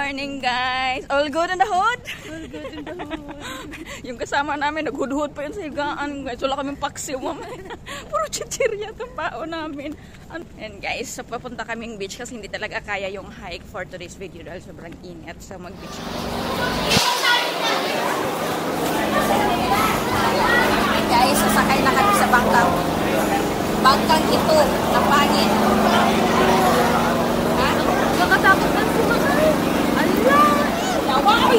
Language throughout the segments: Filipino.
morning, guys. All good in the hood? All good in the hood. Yung kasama namin, naghud-hud pa yun sa higaan, guys. Wala kaming paksiw, mama. Puro chichirya itong pao namin. And guys, so papunta kaming beach kasi hindi talaga kaya yung hike for today's video dahil sobrang init. So mag-beach. Guys, sasakay na kami sa bangkang. Bangkang ito, napangin. Ha? Nakatakot lang sumakay. Allah! Laway!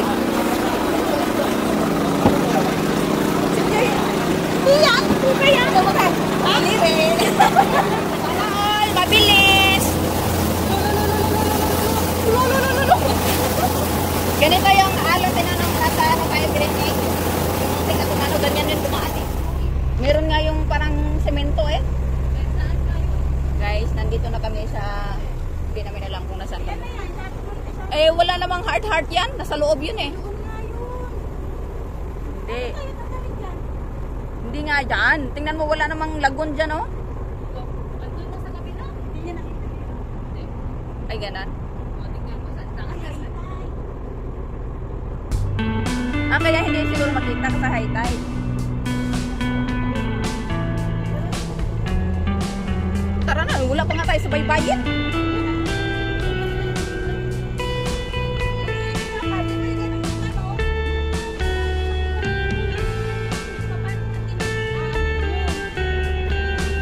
Sige! Iyan! Iyan! Sumakay! Alire! Ay! Mabilis! Ganito yung alon tinanong nasa ano kayo green egg. Tingnan kung ano ganyan yung dumaan eh. Meron nga yung parang semento eh. Guys, nandito na kami sa... Hindi namin alam kung nasaan kami. Eh, wala namang heart yan. Nasa loob yun eh. Hindi. Hindi nga dyan. Tingnan mo, wala namang lagoon dyan oh. Andun na sa kabila. Hindi niya nakita. Ay, ganan. Tingnan mo saan saan. Ah, kaya hindi siguro makita sa high tide. Tara na, wala pa nga tayo sa baybayin.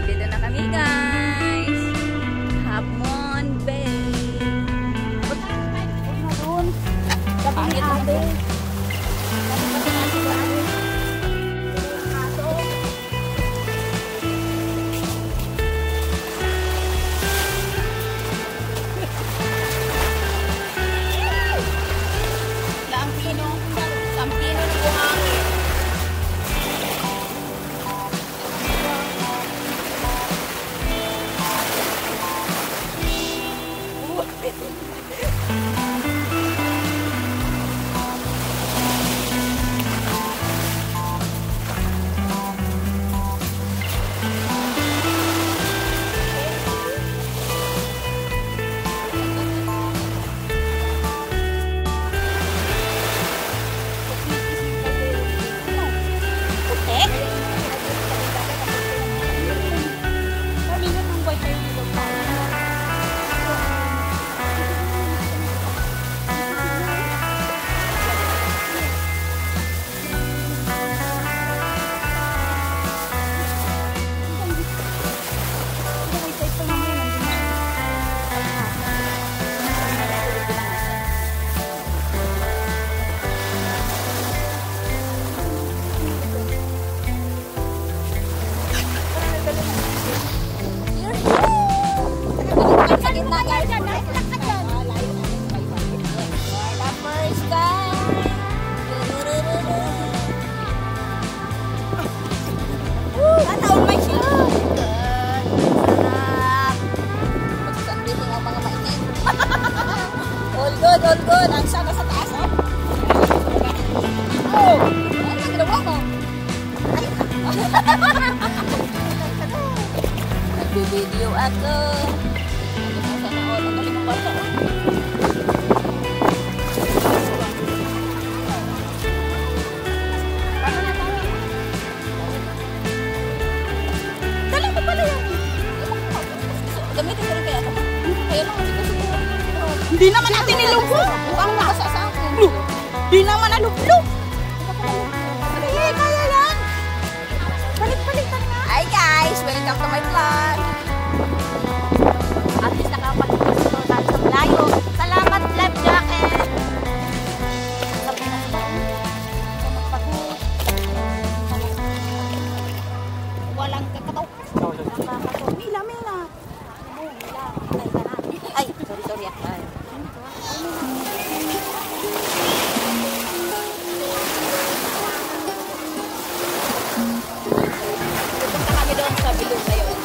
Dito na kami, guys. Hamon Bay. Pangit na ate. All good. Ang sana sa taas, oh. Oh! Ano ang ginawa mo? Nagbi-video ako. Sana all. Ang galing mo bata, oh. Dali mo pala yan. Gamitin ko rin kaya ito. Kaya lang kasi kasi hindi naman natin nilubog. Mukhang nakasa sa akin. Hindi naman nalubog. Sige, kaya yan. Balik-balikan nga. Hi guys, welcome to my vlog. At least nakapag-ipas ito tayo sa malayo. Salamat, life jacket. Walang kakataw. Mila. Ay, sorry. Ay. Pupunta kami doon sa bilog na yun.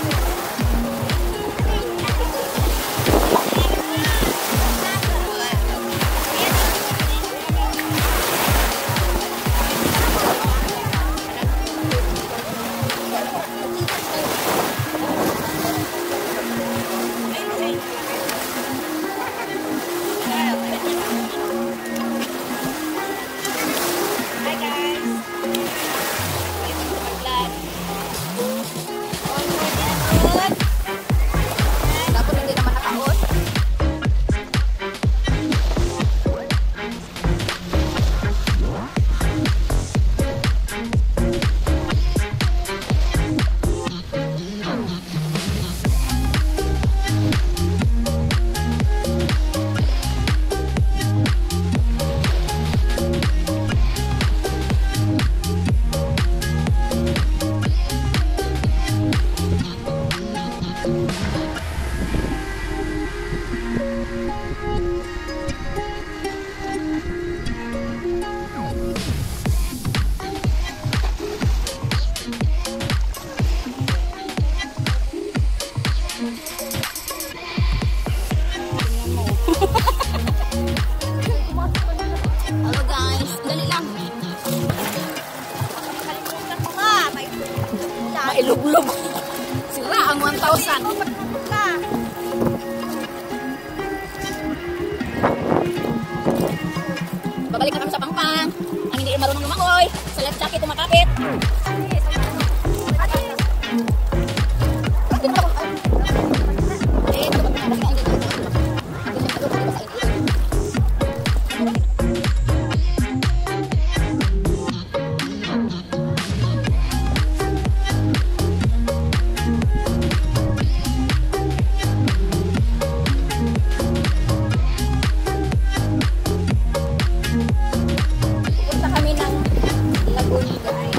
Pabalik na kami sa Pangpang. Ang hindi marunong lumangoy. Sa life jacket kumakapit. Punta kami ng Laguna, guys.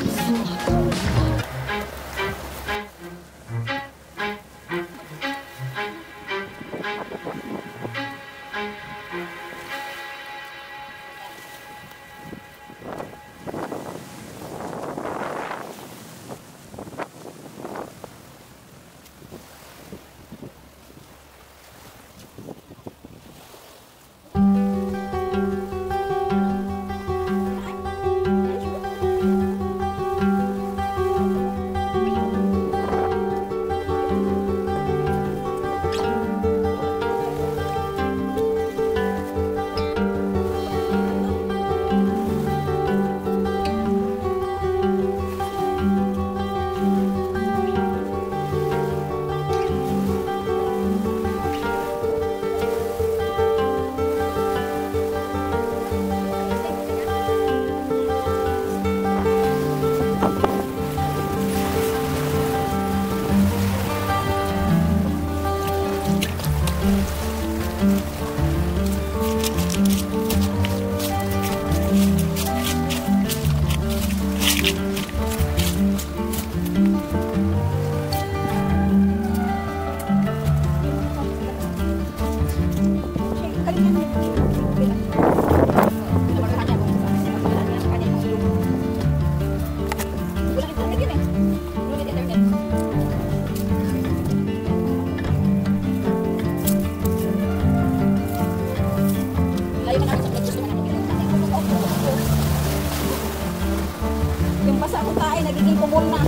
Yung basa ko kain, nagiging kumul na.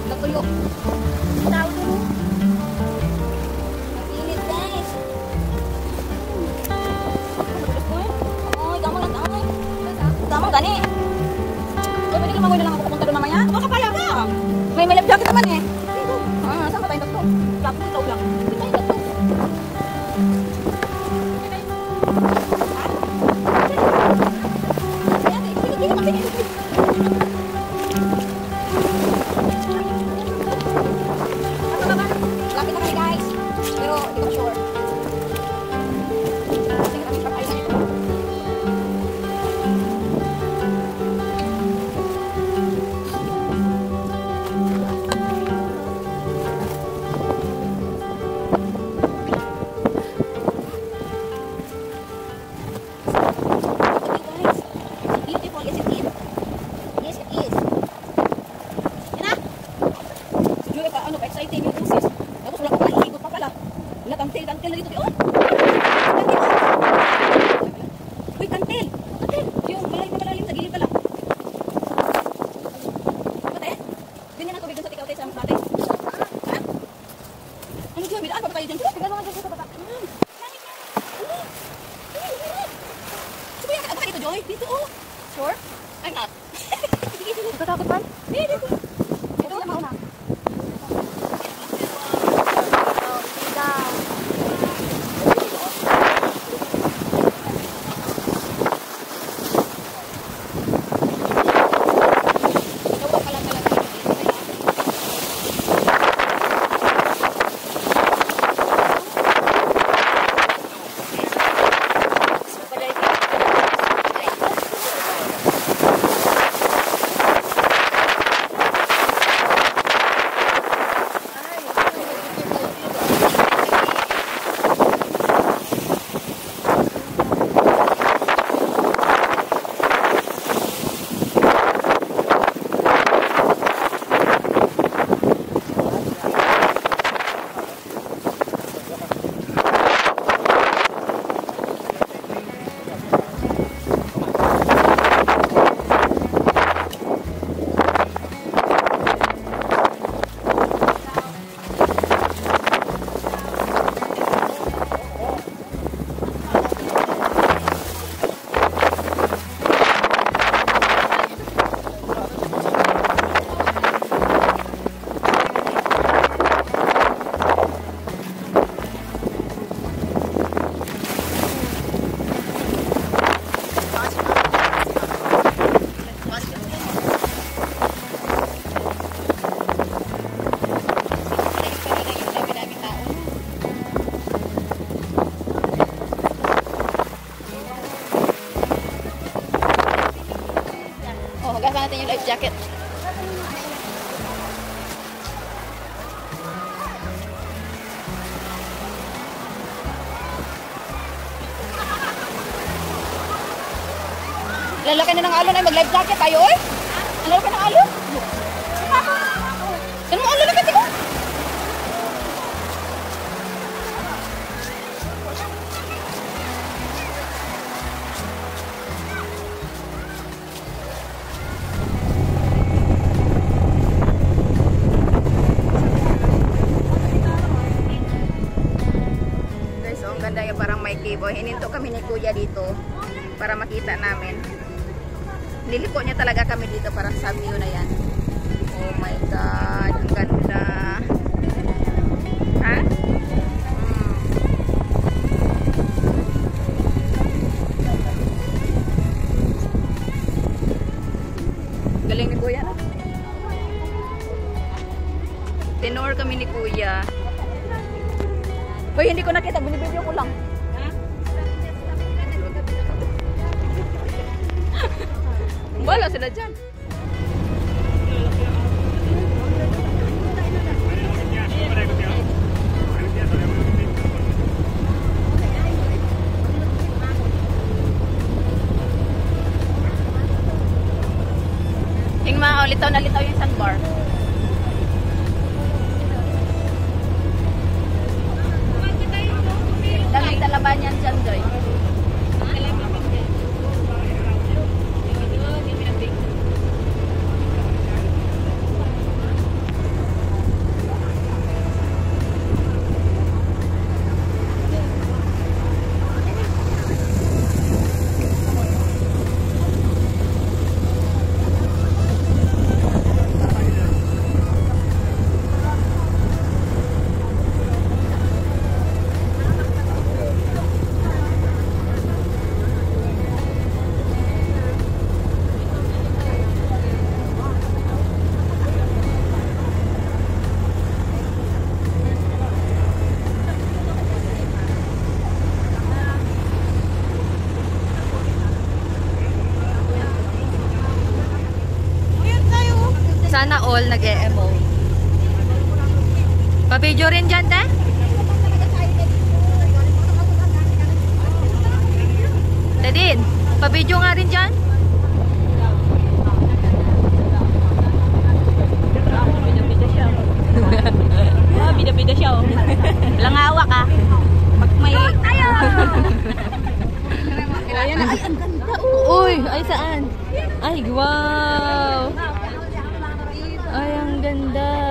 Natuyo. Tao dito. Nag-init, guys. Oy, gamo lang, oy. Gamo, gani. So, pwede lumangoy na lang ako pupunta doon mamaya. Baka pala ka. May life jacket naman eh. Saan ba tayong doktor? Lapos ikaw lang. Hindi tayo doktor. Lapit na kami, guys. Pero hindi ko sure. Kasi kami papay na ito. Beautiful, is it is? Yes, it is. Yan na. Siguro pa, ano, exciting yung pusis. Tapos wala ko pala, iikot pa pala. Wala, kantil na dito. Oh! Kantil, oh! Uy, kantil! Kantil! Yung malalim sa gilid pala. Mate, ganyan ang tubig dun sa tikaw tayo sa mate. Ha? Ano dyan? Bidaan pa ba tayo dyan? Tignan mo nga dyan sa baba. Subuyan ka na ba dito, Joy? Dito, oh! Sure? I'm not. Natatakot man? Dito. Ito na mauna. natin yung life jacket. Lalaki na ng alon ay mag-life jacket tayo, oy. Ang lalaki ng alon. Ano mo alon na kasi ko? Guys, oh, ang ganda yung parang may cave. Hininto kami ni Kuya dito para makita namin. Niliko niya talaga kami dito para sa view na yan. Oh my God, ang ganda. Ha? Galing ni Kuya, no? Tenor kami ni Kuya. Hoy, hindi ko nakita. Binibideo ko lang. Wala sila dyan. Yung mga litaw na litaw yung sandbar. Daming talaban yan dyan, Joy. Sana all nag-EMO. Pa-video rin dyan, te? Tedin, pa-video nga rin dyan? Bida-bida siya. Walang hawak, ha? Pag may... Tayo! Ay, ang ganda. Uy, ay saan? Ay, wow! Ay, ang ganda.